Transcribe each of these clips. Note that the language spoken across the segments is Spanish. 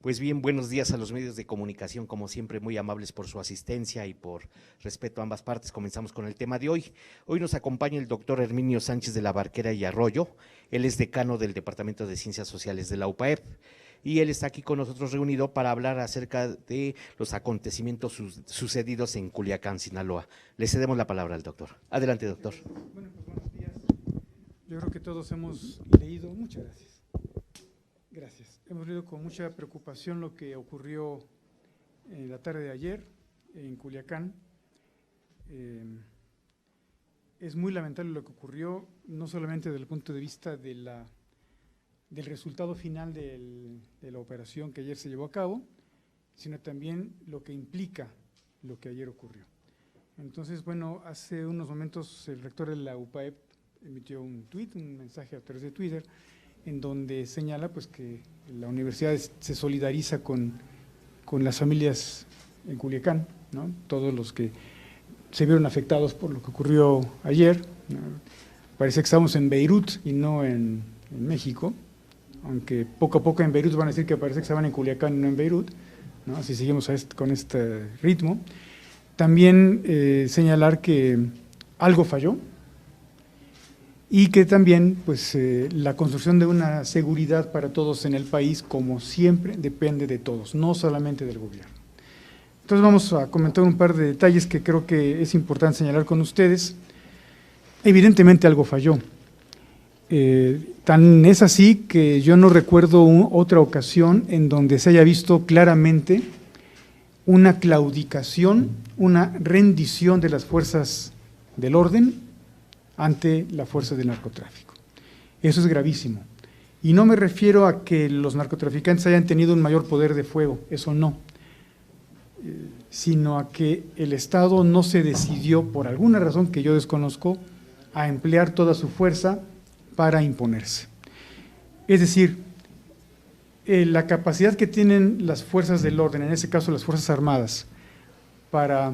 Pues bien, buenos días a los medios de comunicación, como siempre, muy amables por su asistencia y por respeto a ambas partes. Comenzamos con el tema de hoy. Hoy nos acompaña el doctor Herminio Sánchez de la Barquera y Arroyo. Él es decano del Departamento de Ciencias Sociales de la UPAEP y él está aquí con nosotros reunido para hablar acerca de los acontecimientos sucedidos en Culiacán, Sinaloa. Le cedemos la palabra al doctor. Adelante, doctor. Bueno, pues buenos días. Yo creo que todos hemos leído, muchas gracias. Gracias. Hemos leído con mucha preocupación lo que ocurrió en la tarde de ayer en Culiacán. Es muy lamentable lo que ocurrió, no solamente desde el punto de vista del resultado final de la operación que ayer se llevó a cabo, sino también lo que implica lo que ayer ocurrió. Entonces, bueno, hace unos momentos el rector de la UPAEP emitió un mensaje a través de Twitter, en donde señala pues que la universidad se solidariza con las familias en Culiacán, ¿no? Todos los que se vieron afectados por lo que ocurrió ayer, ¿no? Parece que estamos en Beirut y no en México, aunque poco a poco en Beirut van a decir que parece que estaban en Culiacán y no en Beirut, ¿no? Si seguimos con este ritmo. También señalar que algo falló, y que también pues, la construcción de una seguridad para todos en el país, como siempre, depende de todos, no solamente del gobierno. Entonces vamos a comentar un par de detalles que creo que es importante señalar con ustedes. Evidentemente algo falló. Tan es así que yo no recuerdo otra ocasión en donde se haya visto claramente una claudicación, una rendición de las fuerzas del orden ante la fuerza del narcotráfico. Eso es gravísimo. Y no me refiero a que los narcotraficantes hayan tenido un mayor poder de fuego, eso no, sino a que el Estado no se decidió, por alguna razón que yo desconozco, a emplear toda su fuerza para imponerse. Es decir, la capacidad que tienen las fuerzas del orden, en ese caso las Fuerzas Armadas, para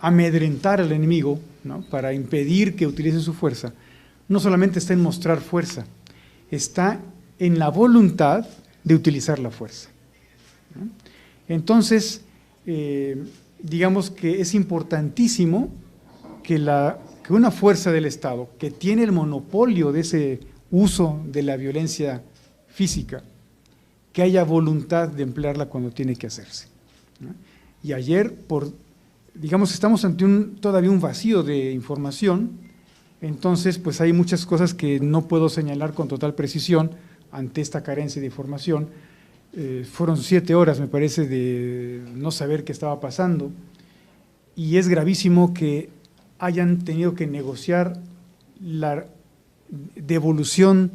amedrentar al enemigo, ¿no? Para impedir que utilice su fuerza, no solamente está en mostrar fuerza, está en la voluntad de utilizar la fuerza, ¿no? Entonces, digamos que es importantísimo que una fuerza del Estado que tiene el monopolio de ese uso de la violencia física, que haya voluntad de emplearla cuando tiene que hacerse, ¿no? Y ayer, digamos, estamos ante todavía un vacío de información, entonces pues hay muchas cosas que no puedo señalar con total precisión ante esta carencia de información. Fueron 7 horas, me parece, de no saber qué estaba pasando, y es gravísimo que hayan tenido que negociar la devolución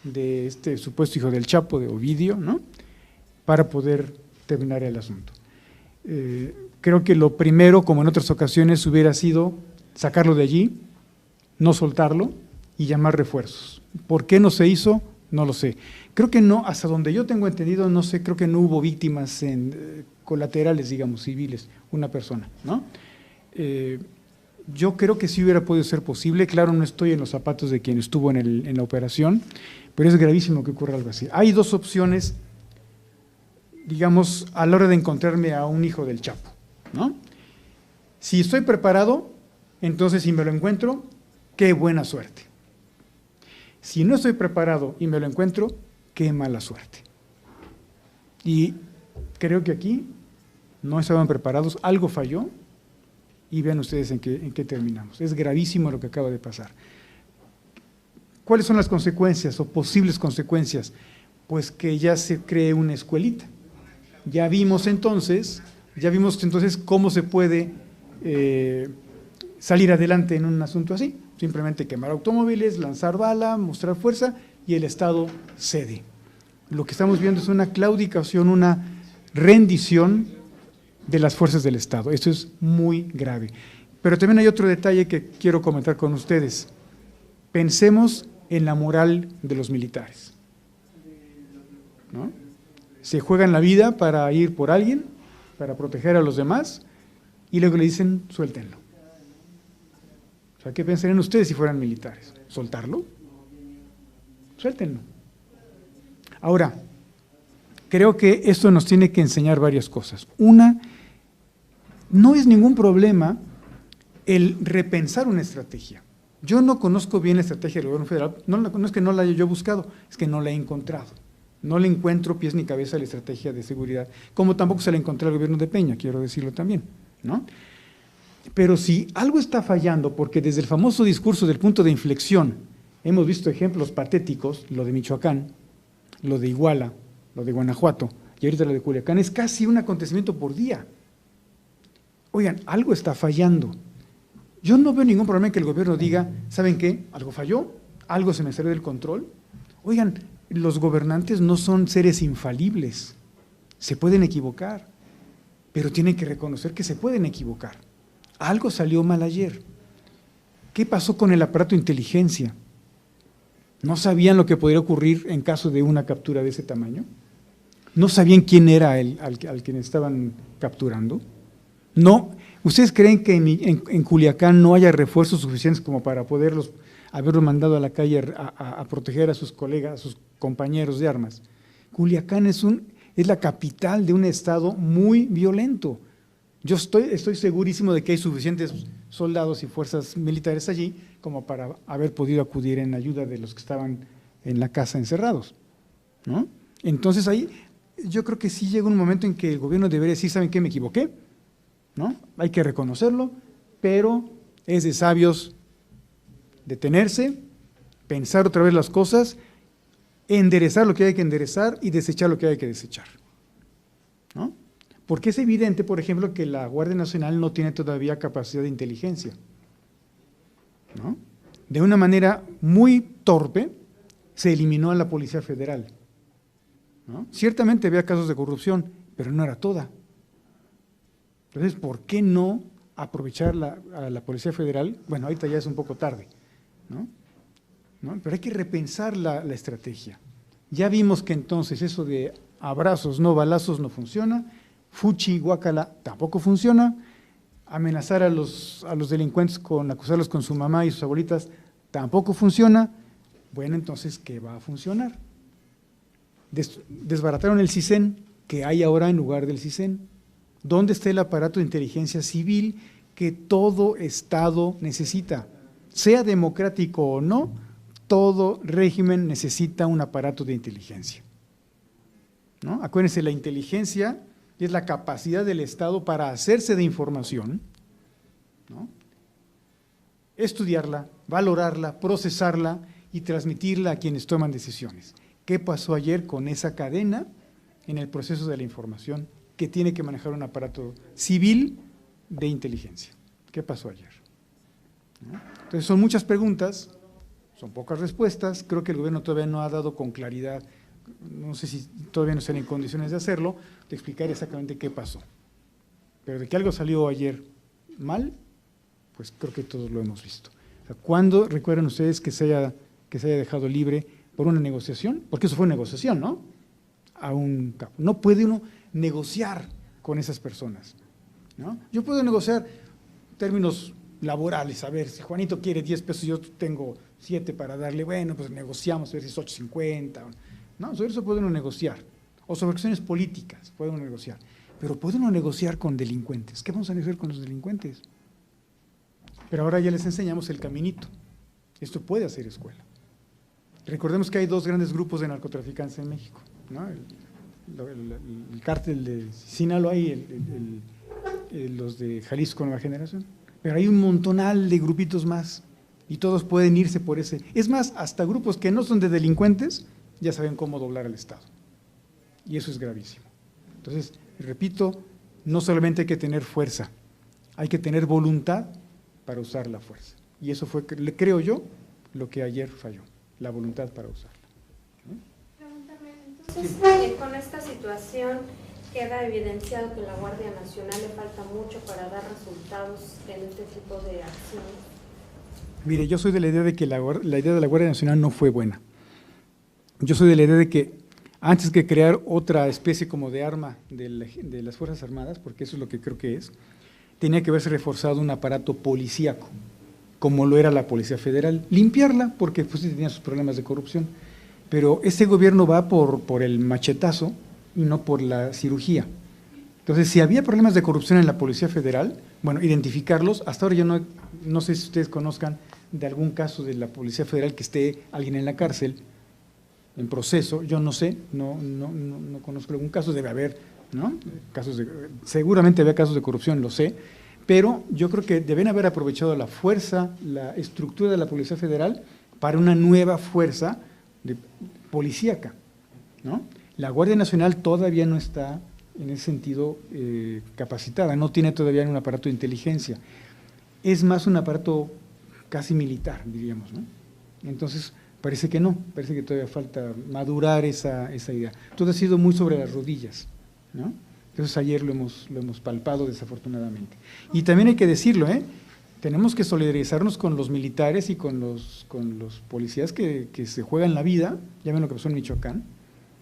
de este supuesto hijo del Chapo, de Ovidio, ¿no? Para poder terminar el asunto. Creo que lo primero, como en otras ocasiones, hubiera sido sacarlo de allí, no soltarlo y llamar refuerzos. ¿Por qué no se hizo? No lo sé. Creo que no, hasta donde yo tengo entendido, no sé, creo que no hubo víctimas colaterales, digamos, civiles, una persona, ¿no? Yo creo que sí hubiera podido ser posible. Claro, no estoy en los zapatos de quien estuvo en la operación, pero es gravísimo que ocurra algo así. Hay dos opciones, digamos, a la hora de encontrarme a un hijo del Chapo, ¿no? Si estoy preparado, entonces si me lo encuentro, qué buena suerte. Si no estoy preparado y me lo encuentro, qué mala suerte. Y creo que aquí no estaban preparados, algo falló, y vean ustedes en qué terminamos. Es gravísimo lo que acaba de pasar. ¿Cuáles son las consecuencias o posibles consecuencias? Pues que ya se cree una escuelita. Ya vimos entonces cómo se puede salir adelante en un asunto así. Simplemente quemar automóviles, lanzar bala, mostrar fuerza y el Estado cede. Lo que estamos viendo es una claudicación, una rendición de las fuerzas del Estado. Esto es muy grave. Pero también hay otro detalle que quiero comentar con ustedes. Pensemos en la moral de los militares, ¿no? Se juegan la vida para ir por alguien, para proteger a los demás, y luego le dicen, suéltenlo. O sea, ¿qué pensarían ustedes si fueran militares? ¿Soltarlo? Suéltenlo. Ahora, creo que esto nos tiene que enseñar varias cosas. Una, no es ningún problema el repensar una estrategia. Yo no conozco bien la estrategia del gobierno federal, no es que no la haya yo buscado, es que no la he encontrado. No le encuentro pies ni cabeza a la estrategia de seguridad, como tampoco se la encontré al gobierno de Peña, quiero decirlo también, ¿no? Pero si algo está fallando, porque desde el famoso discurso del punto de inflexión hemos visto ejemplos patéticos, lo de Michoacán, lo de Iguala, lo de Guanajuato, y ahorita lo de Culiacán, es casi un acontecimiento por día. Oigan, algo está fallando. Yo no veo ningún problema en que el gobierno diga, ¿saben qué? Algo falló, algo se me salió del control. Oigan, los gobernantes no son seres infalibles, se pueden equivocar, pero tienen que reconocer que se pueden equivocar. Algo salió mal ayer. ¿Qué pasó con el aparato de inteligencia? ¿No sabían lo que podría ocurrir en caso de una captura de ese tamaño? ¿No sabían quién era al quien estaban capturando? No. ¿Ustedes creen que en Culiacán no haya refuerzos suficientes como para haberlos mandado a la calle a proteger a sus colegas, a sus compañeros de armas? Culiacán es la capital de un estado muy violento. Yo estoy segurísimo de que hay suficientes soldados y fuerzas militares allí como para haber podido acudir en ayuda de los que estaban en la casa encerrados, ¿no? Entonces ahí yo creo que sí llega un momento en que el gobierno debería decir, ¿saben qué? Me equivoqué, ¿no? Hay que reconocerlo, pero es de sabios detenerse, pensar otra vez las cosas, enderezar lo que hay que enderezar y desechar lo que hay que desechar, ¿no? Porque es evidente, por ejemplo, que la Guardia Nacional no tiene todavía capacidad de inteligencia, ¿no? De una manera muy torpe se eliminó a la Policía Federal, ¿no? Ciertamente había casos de corrupción, pero no era toda. Entonces, ¿por qué no aprovechar a la Policía Federal? Bueno, ahorita ya es un poco tarde, ¿no? Pero hay que repensar la estrategia. Ya vimos que entonces eso de abrazos, no balazos, no funciona. Fuchi, guácala, tampoco funciona. Amenazar a los delincuentes acusarlos con su mamá y sus abuelitas, tampoco funciona. Bueno, entonces, ¿qué va a funcionar? Desbarataron el CISEN, que hay ahora en lugar del CISEN. ¿Dónde está el aparato de inteligencia civil que todo Estado necesita? Sea democrático o no, todo régimen necesita un aparato de inteligencia, ¿no? Acuérdense, la inteligencia es la capacidad del Estado para hacerse de información, ¿no? Estudiarla, valorarla, procesarla y transmitirla a quienes toman decisiones. ¿Qué pasó ayer con esa cadena en el proceso de la información que tiene que manejar un aparato civil de inteligencia? ¿Qué pasó ayer? ¿No? Entonces son muchas preguntas, son pocas respuestas. Creo que el gobierno todavía no ha dado con claridad, no sé si todavía no están en condiciones de hacerlo, de explicar exactamente qué pasó. Pero de que algo salió ayer mal, pues creo que todos lo hemos visto. O sea, ¿cuándo recuerdan ustedes que se haya dejado libre por una negociación? Porque eso fue una negociación, ¿no? A un capo. No puede uno negociar con esas personas, ¿no? Yo puedo negociar términos laborales, a ver, si Juanito quiere 10 pesos, yo tengo 7 para darle, bueno, pues negociamos, a ver si es 8.50, no, sobre eso puede uno negociar, o sobre cuestiones políticas puede uno negociar, pero puede uno negociar con delincuentes. ¿Qué vamos a negociar con los delincuentes? Pero ahora ya les enseñamos el caminito. Esto puede hacer escuela. Recordemos que hay dos grandes grupos de narcotraficantes en México, ¿no? El cártel de Sinaloa y los de Jalisco Nueva Generación. Pero hay un montonal de grupitos más y todos pueden irse por ese. Es más, hasta grupos que no son de delincuentes ya saben cómo doblar al Estado. Y eso es gravísimo. Entonces, repito, no solamente hay que tener fuerza, hay que tener voluntad para usar la fuerza. Y eso fue, creo yo, lo que ayer falló, la voluntad para usarla. Pregúntame, entonces, con esta situación queda evidenciado que la Guardia Nacional le falta mucho para dar resultados en este tipo de acciones. Mire, yo soy de la idea de que la idea de la Guardia Nacional no fue buena. Yo soy de la idea de que antes que crear otra especie como de arma de las Fuerzas Armadas, porque eso es lo que creo que es, tenía que haberse reforzado un aparato policíaco, como lo era la Policía Federal, limpiarla, porque pues tenía sus problemas de corrupción. Pero ese gobierno va por el machetazo y no por la cirugía. Entonces, si había problemas de corrupción en la Policía Federal, bueno, identificarlos. Hasta ahora yo no sé si ustedes conozcan de algún caso de la Policía Federal que esté alguien en la cárcel, en proceso, yo no sé, no conozco algún caso, debe haber, ¿no? Seguramente había casos de corrupción, lo sé, pero yo creo que deben haber aprovechado la fuerza, la estructura de la Policía Federal para una nueva fuerza policíaca, ¿no? La Guardia Nacional todavía no está en ese sentido capacitada, no tiene todavía un aparato de inteligencia, es más un aparato casi militar, diríamos, ¿no? Entonces, parece que no, parece que todavía falta madurar esa idea. Todo ha sido muy sobre las rodillas, ¿no? Entonces ayer lo hemos palpado desafortunadamente. Y también hay que decirlo, tenemos que solidarizarnos con los militares y con los policías que se juegan la vida, ya ven lo que pasó en Michoacán,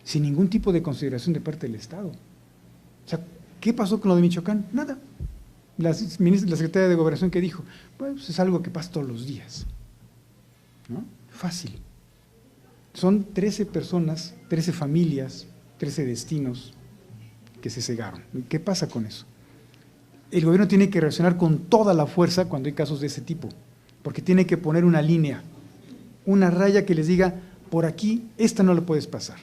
sin ningún tipo de consideración de parte del Estado. O sea, ¿qué pasó con lo de Michoacán? Nada. La secretaria de Gobernación que dijo, pues es algo que pasa todos los días, ¿no? Fácil. Son 13 personas, 13 familias, 13 destinos que se cegaron. ¿Qué pasa con eso? El gobierno tiene que reaccionar con toda la fuerza cuando hay casos de ese tipo, porque tiene que poner una línea, una raya que les diga, por aquí, esta no la puedes pasar.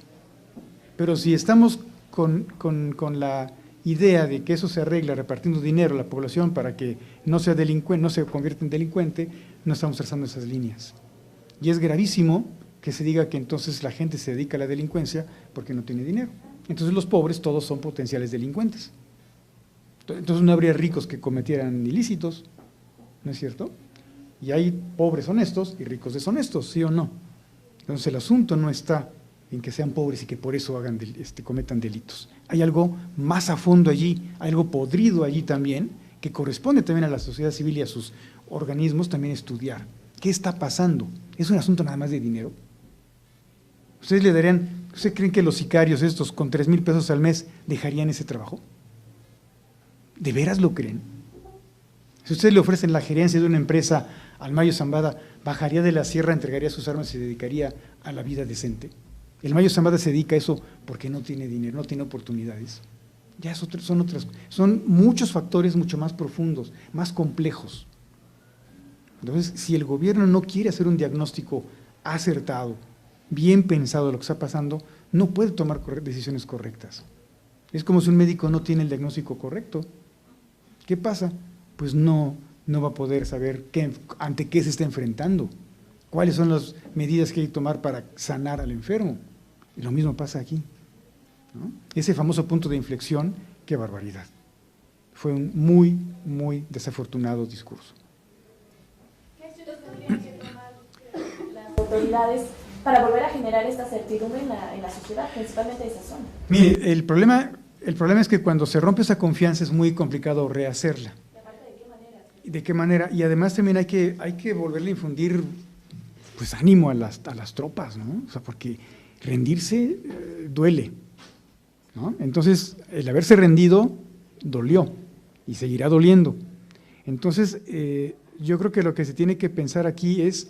Pero si estamos con la idea de que eso se arregla repartiendo dinero a la población para que no sea delincuente, no se convierta en delincuente, no estamos trazando esas líneas. Y es gravísimo que se diga que entonces la gente se dedica a la delincuencia porque no tiene dinero. Entonces los pobres todos son potenciales delincuentes. Entonces no habría ricos que cometieran ilícitos, ¿no es cierto? Y hay pobres honestos y ricos deshonestos, ¿sí o no? Entonces el asunto no está en que sean pobres y que por eso cometan delitos. Hay algo más a fondo allí, algo podrido allí también, que corresponde también a la sociedad civil y a sus organismos también estudiar. ¿Qué está pasando? ¿Es un asunto nada más de dinero? ¿Ustedes creen que los sicarios estos con 3,000 pesos al mes dejarían ese trabajo? ¿De veras lo creen? Si ustedes le ofrecen la gerencia de una empresa al Mayo Zambada, bajaría de la sierra, entregaría sus armas y se dedicaría a la vida decente. El Mayo Zambada se dedica a eso porque no tiene dinero, no tiene oportunidades. Ya son muchos factores mucho más profundos, más complejos. Entonces, si el gobierno no quiere hacer un diagnóstico acertado, bien pensado de lo que está pasando, no puede tomar decisiones correctas. Es como si un médico no tiene el diagnóstico correcto. ¿Qué pasa? Pues no va a poder saber ante qué se está enfrentando, cuáles son las medidas que hay que tomar para sanar al enfermo. Y lo mismo pasa aquí, ¿no? Ese famoso punto de inflexión, qué barbaridad. Fue un muy, muy desafortunado discurso. ¿Qué acciones tendrían que tomar las autoridades para volver a generar esta certidumbre en la sociedad, principalmente de esa zona? Mire, el problema es que cuando se rompe esa confianza es muy complicado rehacerla. ¿Y aparte de qué manera? ¿De qué manera? Y además también hay que volverle a infundir pues ánimo a las tropas, ¿no? O sea, porque rendirse duele, ¿no? Entonces, el haberse rendido dolió y seguirá doliendo. Entonces, yo creo que lo que se tiene que pensar aquí es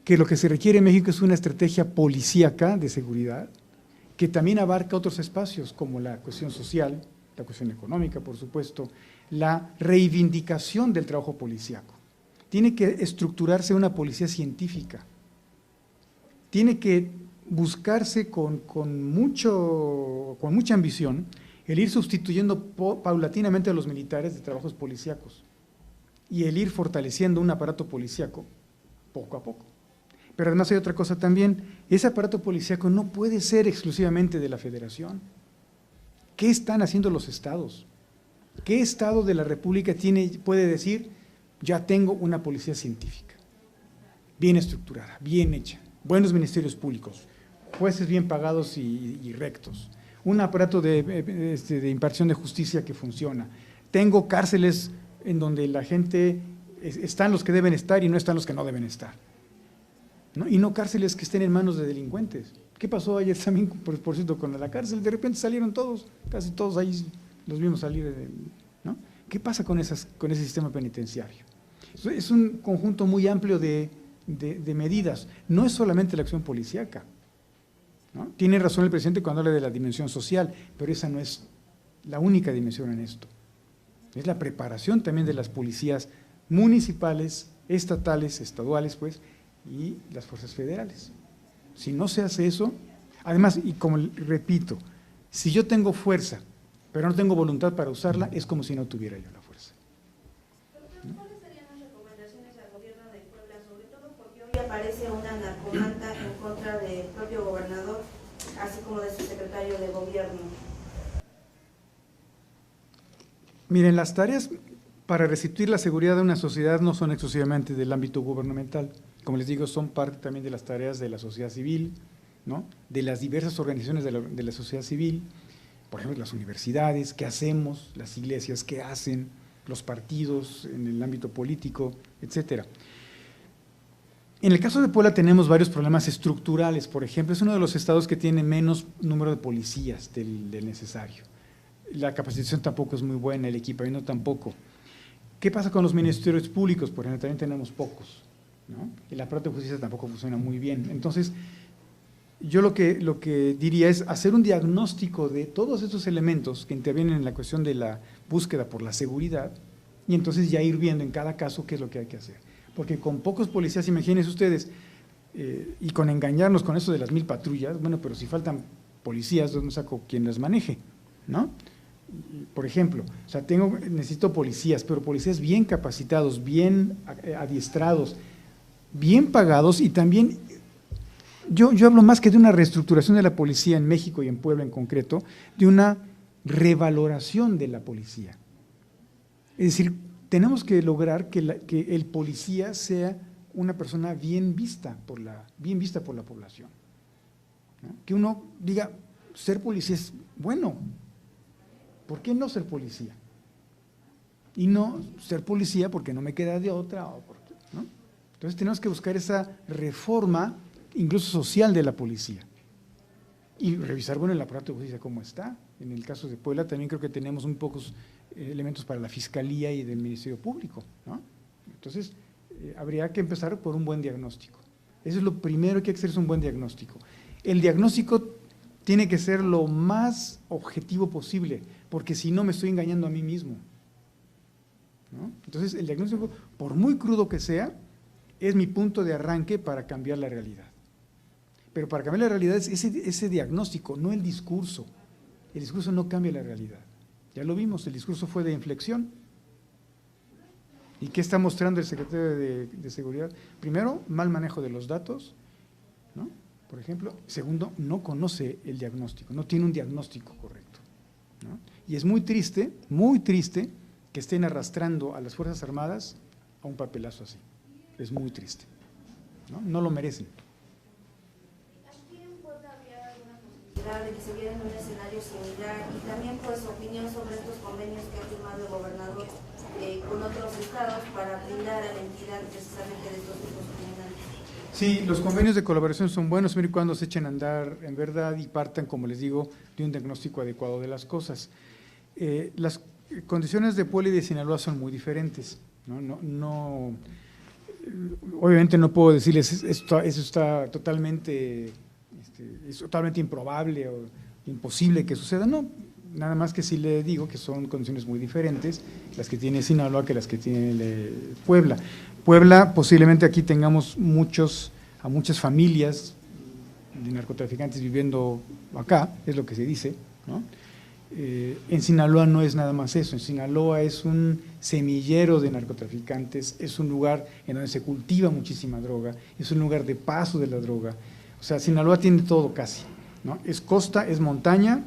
que lo que se requiere en México es una estrategia policíaca de seguridad que también abarca otros espacios como la cuestión social, la cuestión económica, por supuesto, la reivindicación del trabajo policíaco. Tiene que estructurarse una policía científica, tiene que buscarse con mucha ambición el ir sustituyendo paulatinamente a los militares de trabajos policíacos y el ir fortaleciendo un aparato policíaco poco a poco. Pero además hay otra cosa también, ese aparato policíaco no puede ser exclusivamente de la Federación. ¿Qué están haciendo los estados? ¿Qué estado de la República puede decir, ya tengo una policía científica, bien estructurada, bien hecha, buenos ministerios públicos, jueces bien pagados y rectos, un aparato de impartición de justicia que funciona, tengo cárceles en donde la gente, están los que deben estar y no están los que no deben estar, ¿no? Y no cárceles que estén en manos de delincuentes. ¿Qué pasó ayer también, por cierto, con la cárcel? De repente salieron todos, casi todos ahí los vimos salir, ¿no? ¿Qué pasa con ese sistema penitenciario? Es un conjunto muy amplio de medidas, no es solamente la acción policíaca, ¿no? Tiene razón el presidente cuando habla de la dimensión social, pero esa no es la única dimensión en esto. Es la preparación también de las policías municipales, estatales, estaduales, pues, y las fuerzas federales. Si no se hace eso, además, y como repito, si yo tengo fuerza, pero no tengo voluntad para usarla, es como si no tuviera yo la fuerza. ¿Cuáles serían las recomendaciones al gobierno de Puebla, sobre todo porque hoy aparece una narcomanta en contra del propio gobernador, así como de su secretario de gobierno? Miren, las tareas para restituir la seguridad de una sociedad no son exclusivamente del ámbito gubernamental. Como les digo, son parte también de las tareas de la sociedad civil, ¿no? De las diversas organizaciones de la sociedad civil, por ejemplo, las universidades, ¿qué hacemos? Las iglesias, ¿qué hacen? Los partidos en el ámbito político, etcétera. En el caso de Puebla tenemos varios problemas estructurales. Por ejemplo, es uno de los estados que tiene menos número de policías del necesario. La capacitación tampoco es muy buena, el equipamiento tampoco. ¿Qué pasa con los ministerios públicos? Por ejemplo, también tenemos pocos, ¿no? El aparato de justicia tampoco funciona muy bien. Entonces, yo lo que diría es hacer un diagnóstico de todos estos elementos que intervienen en la cuestión de la búsqueda por la seguridad y entonces ya ir viendo en cada caso qué es lo que hay que hacer. Porque con pocos policías, imagínense ustedes, y con engañarnos con eso de las 1000 patrullas, bueno, pero si faltan policías, ¿dónde saco quien las maneje? ¿No? Por ejemplo, o sea, necesito policías, pero policías bien capacitados, bien adiestrados, bien pagados y también, yo hablo más que de una reestructuración de la policía en México y en Puebla en concreto, de una revaloración de la policía. Es decir, tenemos que lograr que el policía sea una persona bien vista por la población, ¿no? Que uno diga, ser policía es bueno. ¿Por qué no ser policía? Y no ser policía porque no me queda de otra, ¿no? Entonces tenemos que buscar esa reforma, incluso social, de la policía. Y revisar, bueno, el aparato de justicia cómo está. En el caso de Puebla también creo que tenemos muy pocos elementos para la Fiscalía y del Ministerio Público, ¿no? Entonces, habría que empezar por un buen diagnóstico. Eso es lo primero que hay que hacer, es un buen diagnóstico. El diagnóstico tiene que ser lo más objetivo posible, porque si no me estoy engañando a mí mismo, ¿no? Entonces, el diagnóstico, por muy crudo que sea, es mi punto de arranque para cambiar la realidad. Pero para cambiar la realidad es ese diagnóstico, no el discurso. El discurso no cambia la realidad. Ya lo vimos, el discurso fue de inflexión. ¿Y qué está mostrando el secretario de Seguridad? Primero, mal manejo de los datos, ¿no? Por ejemplo. Segundo, no conoce el diagnóstico, no tiene un diagnóstico correcto, ¿no? Y es muy triste que estén arrastrando a las Fuerzas Armadas a un papelazo así. Es muy triste, ¿no? No lo merecen. ¿Aquí en Puebla habría alguna posibilidad de que se viera en un escenario similar? Y también, pues, opinión sobre estos convenios que ha firmado el gobernador con otros estados para brindar a la entidad precisamente de estos grupos criminales. Sí, los convenios de colaboración son buenos siempre y cuando se echen a andar en verdad y partan, como les digo, de un diagnóstico adecuado de las cosas. Las condiciones de Puebla y de Sinaloa son muy diferentes, ¿no? Obviamente no puedo decirles eso está totalmente, es totalmente improbable o imposible que suceda, no. Nada más que sí le digo que son condiciones muy diferentes las que tiene Sinaloa que las que tiene Puebla. Puebla, posiblemente aquí tengamos a muchas familias de narcotraficantes viviendo acá, es lo que se dice, ¿no? En Sinaloa no es nada más eso, en Sinaloa es un semillero de narcotraficantes, es un lugar en donde se cultiva muchísima droga, es un lugar de paso de la droga. O sea, Sinaloa tiene todo casi, ¿no? Es costa, es montaña,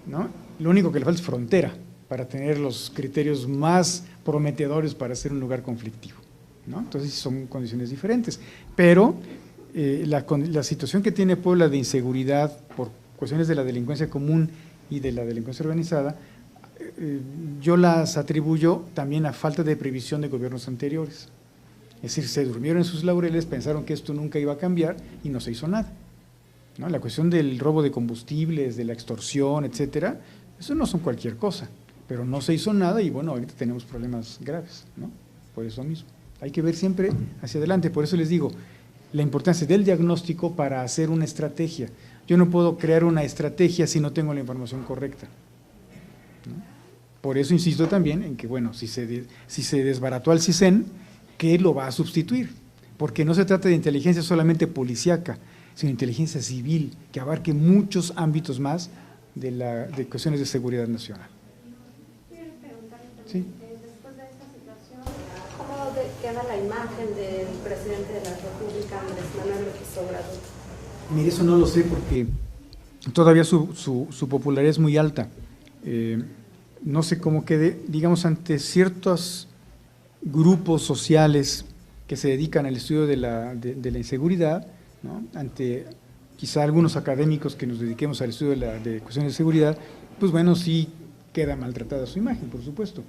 ¿no? Lo único que le falta es frontera para tener los criterios más prometedores para ser un lugar conflictivo, ¿no? Entonces son condiciones diferentes, pero la situación que tiene Puebla de inseguridad por cuestiones de la delincuencia común y de la delincuencia organizada, yo las atribuyo también a falta de previsión de gobiernos anteriores. Es decir, se durmieron en sus laureles, pensaron que esto nunca iba a cambiar y no se hizo nada, ¿no? La cuestión del robo de combustibles, de la extorsión, etcétera, eso no son cualquier cosa, pero no se hizo nada y bueno, ahorita tenemos problemas graves, ¿no? Por eso mismo. Hay que ver siempre hacia adelante, por eso les digo, la importancia del diagnóstico para hacer una estrategia. Yo no puedo crear una estrategia si no tengo la información correcta, ¿no? Por eso insisto también en que, bueno, si se desbarató al CISEN, ¿qué lo va a sustituir? Porque no se trata de inteligencia solamente policíaca, sino inteligencia civil, que abarque muchos ámbitos más de cuestiones de seguridad nacional. Sí. Después de esta situación, ¿cómo queda la imagen del presidente de la República, Andrés Manuel López Obrador? Mire, eso no lo sé porque todavía su popularidad es muy alta. No sé cómo quede, digamos, ante ciertos grupos sociales que se dedican al estudio de la inseguridad, ¿no? Ante quizá algunos académicos que nos dediquemos al estudio de cuestiones de seguridad, pues bueno, sí queda maltratada su imagen, por supuesto.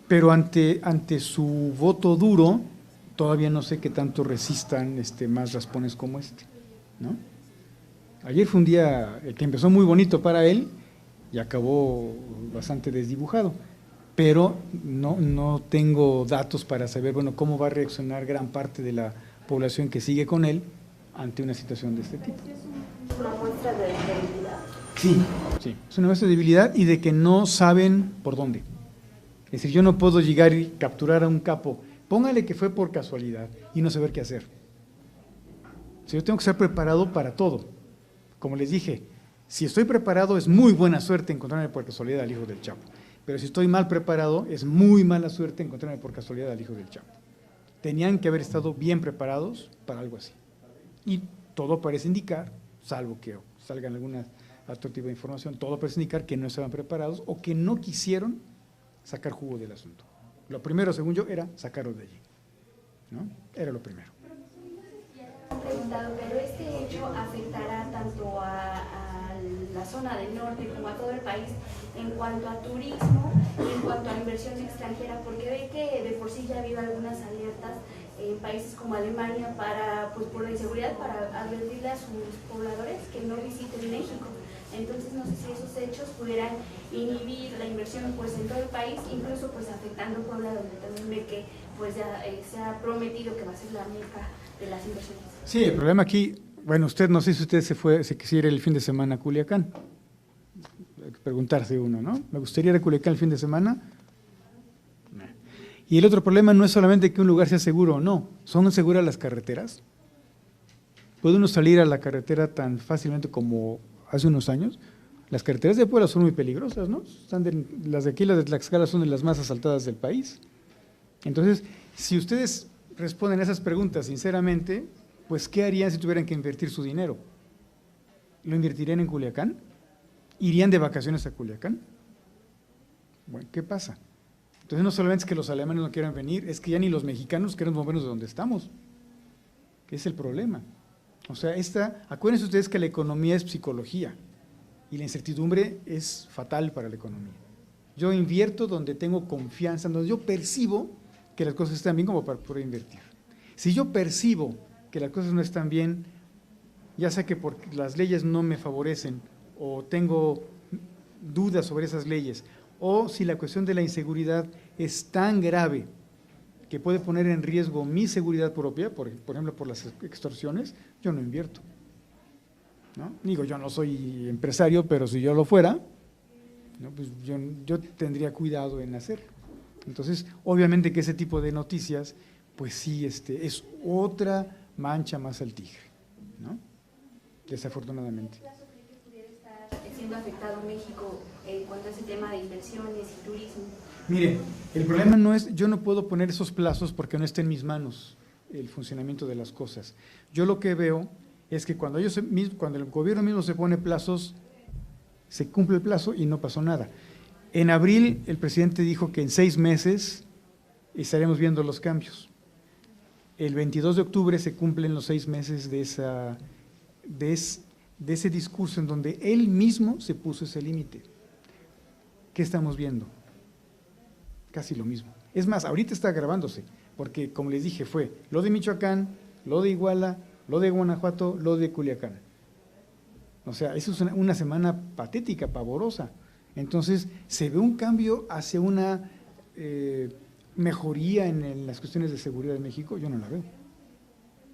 Pero ante su voto duro, todavía no sé qué tanto resistan más raspones como este, ¿no? Ayer fue un día que empezó muy bonito para él y acabó bastante desdibujado, pero no tengo datos para saber, bueno, cómo va a reaccionar gran parte de la población que sigue con él ante una situación de este tipo. ¿Es una muestra de debilidad? Sí, es una muestra de debilidad y de que no saben por dónde. Es decir, yo no puedo llegar y capturar a un capo, póngale que fue por casualidad y no saber qué hacer. Si yo tengo que estar preparado para todo. Como les dije, si estoy preparado es muy buena suerte encontrarme por casualidad al hijo del Chapo. Pero si estoy mal preparado, es muy mala suerte encontrarme por casualidad al hijo del Chapo. Tenían que haber estado bien preparados para algo así. Y todo parece indicar, salvo que salgan alguna otro tipo de información, todo parece indicar que no estaban preparados o que no quisieron sacar jugo del asunto. Lo primero, según yo, era sacarlo de allí, ¿no? Era lo primero. Han preguntado, pero este hecho afectará tanto a la zona del norte como a todo el país en cuanto a turismo y en cuanto a inversión extranjera, porque ve que de por sí ya ha habido algunas alertas en países como Alemania para, pues por la inseguridad, para advertirle a sus pobladores que no visiten México. Entonces no sé si esos hechos pudieran inhibir la inversión pues en todo el país, incluso pues afectando Puebla, donde también ve que pues ya se ha prometido que va a ser la meca de las inversiones. Sí, el problema aquí, bueno, no sé si usted se quisiera ir el fin de semana a Culiacán. Hay que preguntarse uno, ¿no? ¿Me gustaría ir a Culiacán el fin de semana? No. Y el otro problema no es solamente que un lugar sea seguro o no, ¿son seguras las carreteras? ¿Puede uno salir a la carretera tan fácilmente como hace unos años? Las carreteras de Puebla son muy peligrosas, ¿no? Las de aquí, las de Tlaxcala, son de las más asaltadas del país. Entonces, si ustedes responden a esas preguntas sinceramente, pues ¿qué harían si tuvieran que invertir su dinero? ¿Lo invertirían en Culiacán? ¿Irían de vacaciones a Culiacán? Bueno, ¿qué pasa? Entonces no solamente es que los alemanes no quieran venir, es que ya ni los mexicanos queremos movernos de donde estamos, que es el problema. O sea, acuérdense ustedes que la economía es psicología y la incertidumbre es fatal para la economía. Yo invierto donde tengo confianza, donde yo percibo que las cosas están bien como para poder invertir. Si yo percibo que las cosas no están bien, ya sea que porque las leyes no me favorecen o tengo dudas sobre esas leyes, o si la cuestión de la inseguridad es tan grave que puede poner en riesgo mi seguridad propia, por ejemplo, por las extorsiones, yo no invierto, ¿no? Digo, yo no soy empresario, pero si yo lo fuera, ¿no? Pues yo tendría cuidado en hacerlo. Entonces, obviamente que ese tipo de noticias, pues sí, es otra mancha más al tigre, ¿no? Desafortunadamente. ¿Qué plazo cree que pudiera estar siendo afectado México en cuanto a ese tema de inversiones y turismo? Mire, el problema no es, yo no puedo poner esos plazos porque no está en mis manos el funcionamiento de las cosas. Yo lo que veo es que cuando el gobierno mismo se pone plazos, se cumple el plazo y no pasó nada. En abril el presidente dijo que en 6 meses estaremos viendo los cambios. El 22 de octubre se cumplen los 6 meses de ese discurso en donde él mismo se puso ese límite. ¿Qué estamos viendo? Casi lo mismo. Es más, ahorita está agravándose, porque como les dije, fue lo de Michoacán, lo de Iguala, lo de Guanajuato, lo de Culiacán. O sea, eso es una semana patética, pavorosa. Entonces, ¿se ve un cambio hacia una mejoría en las cuestiones de seguridad de México? Yo no la veo.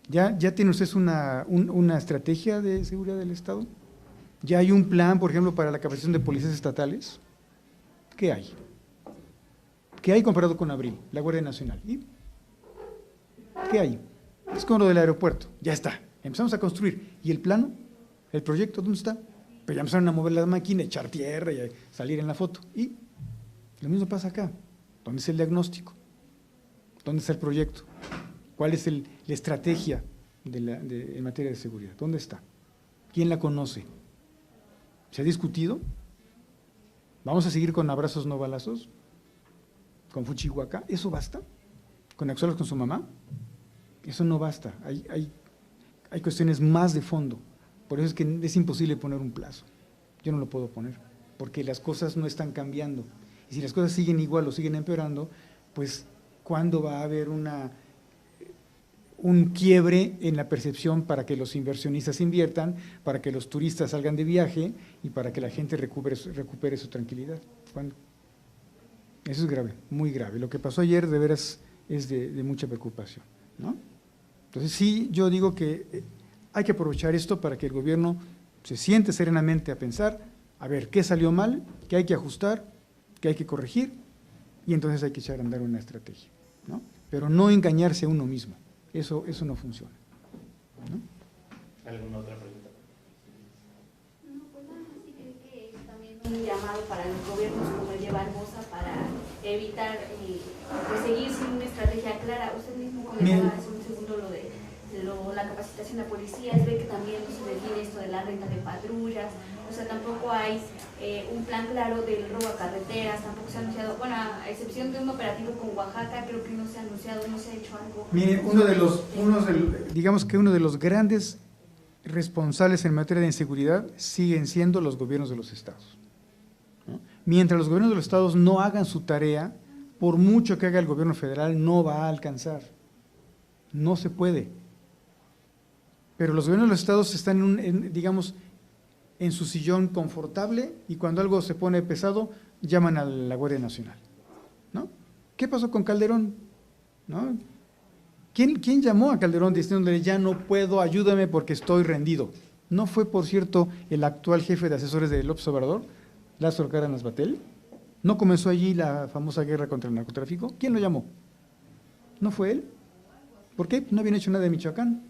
¿Ya tienen ustedes una estrategia de seguridad del Estado? ¿Ya hay un plan, por ejemplo, para la capacitación de policías estatales? ¿Qué hay? ¿Qué hay comparado con abril, la Guardia Nacional? ¿Y qué hay? Es como lo del aeropuerto, ya está, empezamos a construir. ¿Y el plano? ¿El proyecto dónde está? Pues ya empezaron a mover la máquina, echar tierra y a salir en la foto. Y lo mismo pasa acá. ¿Dónde es el diagnóstico? ¿Dónde está el proyecto? ¿Cuál es la estrategia en materia de seguridad? ¿Dónde está? ¿Quién la conoce? ¿Se ha discutido? ¿Vamos a seguir con abrazos no balazos? ¿Con Fuchihuaca? ¿Eso basta? ¿Con acuerdos con su mamá? Eso no basta. Hay cuestiones más de fondo. Por eso es que es imposible poner un plazo. Yo no lo puedo poner, porque las cosas no están cambiando. Y si las cosas siguen igual o siguen empeorando, pues ¿cuándo va a haber un quiebre en la percepción para que los inversionistas inviertan, para que los turistas salgan de viaje y para que la gente recupere su tranquilidad? ¿Cuándo? Eso es grave, muy grave. Lo que pasó ayer de veras es de mucha preocupación, ¿no? Entonces sí, yo digo que hay que aprovechar esto para que el gobierno se siente serenamente a pensar, a ver, ¿qué salió mal? ¿Qué hay que ajustar? ¿Qué hay que corregir? Y entonces hay que echar a andar una estrategia, ¿no? Pero no engañarse a uno mismo. Eso no funciona, ¿no? ¿Alguna otra pregunta? No, pues nada más sí creo que es también un llamado para los gobiernos como el de Barbosa para evitar pues seguir sin una estrategia clara. Usted mismo comentaba hace un segundo lo de la capacitación de policías, ve que también no se define esto de la renta de patrullas, o sea, tampoco hay un plan claro del robo a carreteras, tampoco se ha anunciado, bueno, a excepción de un operativo con Oaxaca, creo que no se ha anunciado, no se ha hecho algo. Mire, digamos que uno de los grandes responsables en materia de inseguridad siguen siendo los gobiernos de los estados, ¿no? Mientras los gobiernos de los estados no hagan su tarea, por mucho que haga el gobierno federal, no va a alcanzar, no se puede. Pero los gobiernos de los estados están, digamos, en su sillón confortable y cuando algo se pone pesado, llaman a la Guardia Nacional, ¿no? ¿Qué pasó con Calderón? ¿No? ¿Quién llamó a Calderón diciéndole, ya no puedo, ayúdame porque estoy rendido? ¿No fue, por cierto, el actual jefe de asesores de López Obrador, Lázaro Cárdenas Battel? ¿No comenzó allí la famosa guerra contra el narcotráfico? ¿Quién lo llamó? ¿No fue él? ¿Por qué? No habían hecho nada de Michoacán.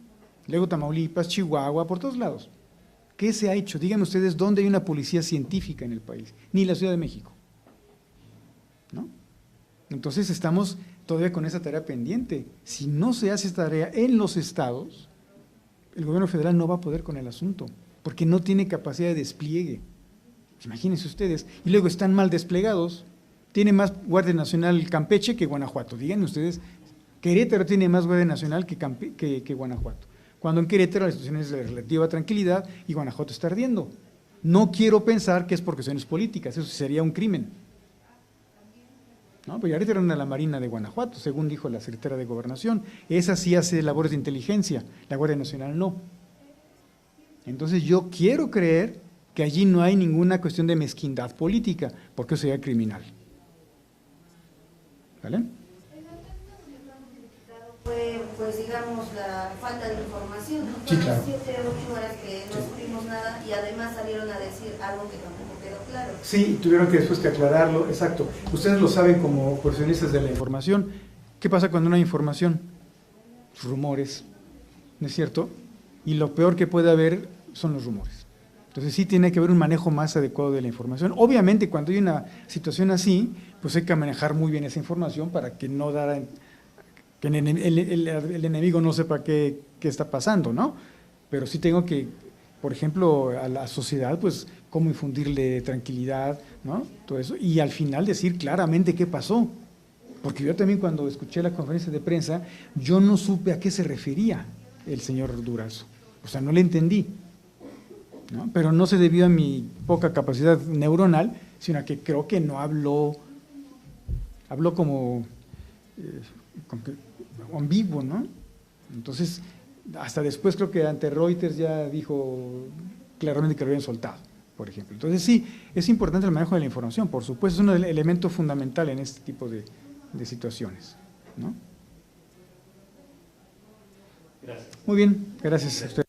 Luego Tamaulipas, Chihuahua, por todos lados. ¿Qué se ha hecho? Díganme ustedes dónde hay una policía científica en el país, ni la Ciudad de México, ¿no? Entonces estamos todavía con esa tarea pendiente. Si no se hace esta tarea en los estados, el gobierno federal no va a poder con el asunto, porque no tiene capacidad de despliegue. Imagínense ustedes, y luego están mal desplegados. Tiene más Guardia Nacional Campeche que Guanajuato. Díganme ustedes, Querétaro tiene más Guardia Nacional que Guanajuato. Cuando en Querétaro la situación es de relativa tranquilidad y Guanajuato está ardiendo. No quiero pensar que es por cuestiones políticas, eso sería un crimen. No, pues ya retiraron a la Marina de Guanajuato, según dijo la secretaria de Gobernación. Esa sí hace labores de inteligencia, la Guardia Nacional no. Entonces yo quiero creer que allí no hay ninguna cuestión de mezquindad política, porque eso sería criminal. ¿Vale? Fue, pues digamos, la falta de información. Sí, claro. 7, 8 horas que no supimos nada y además salieron a decir algo que tampoco quedó claro. Sí, tuvieron que después que aclararlo, exacto. Ustedes lo saben como profesionistas de la información. ¿Qué pasa cuando no hay información? Rumores, ¿no es cierto? Y lo peor que puede haber son los rumores. Entonces sí tiene que haber un manejo más adecuado de la información. Obviamente cuando hay una situación así, pues hay que manejar muy bien esa información para que no dará... que el enemigo no sepa qué está pasando, ¿no? Pero sí tengo que, por ejemplo, a la sociedad, pues, cómo infundirle tranquilidad, ¿no? Todo eso, y al final decir claramente qué pasó. Porque yo también cuando escuché la conferencia de prensa, yo no supe a qué se refería el señor Durazo. O sea, no le entendí, ¿no? Pero no se debió a mi poca capacidad neuronal, sino a que creo que no habló como... ambiguo, ¿no? Entonces, hasta después creo que ante Reuters ya dijo claramente que lo habían soltado, por ejemplo. Entonces sí, es importante el manejo de la información, por supuesto, es un elemento fundamental en este tipo de situaciones, ¿no? Gracias. Muy bien, gracias a usted.